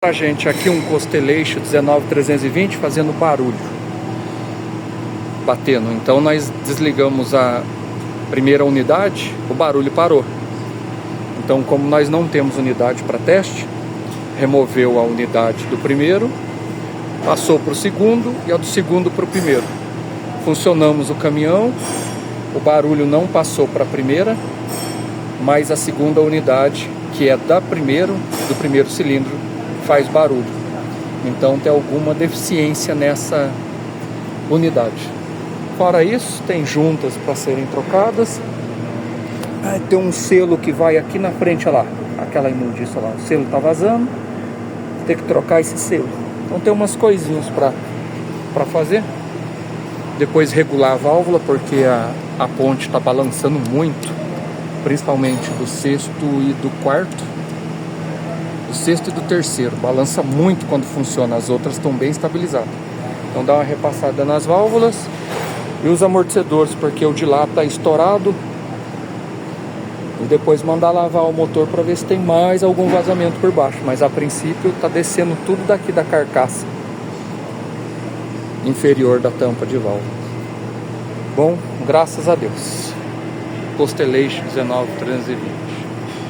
A gente aqui um Constellation 19320 fazendo barulho, batendo. Então nós desligamos a primeira unidade, o barulho parou. Então, como nós não temos unidade para teste, removeu a unidade do primeiro, passou para o segundo e a do segundo para o primeiro. Funcionamos o caminhão, o barulho não passou para a primeira, mas a segunda unidade, que é do primeiro cilindro, faz barulho. Então tem alguma deficiência nessa unidade. Fora isso, tem juntas para serem trocadas. Tem um selo que vai aqui na frente, olha lá, aquela imundícia lá, o selo está vazando, tem que trocar esse selo. Então tem umas coisinhas para fazer. Depois regular a válvula, porque a ponte está balançando muito, principalmente do sexto e do quarto. Do sexto e do terceiro, balança muito quando funciona, as outras estão bem estabilizadas. Então dá uma repassada nas válvulas e os amortecedores, porque o de lá está estourado. E depois mandar lavar o motor para ver se tem mais algum vazamento por baixo. Mas a princípio está descendo tudo daqui da carcaça inferior da tampa de válvula. Bom, graças a Deus. Constellation 19320.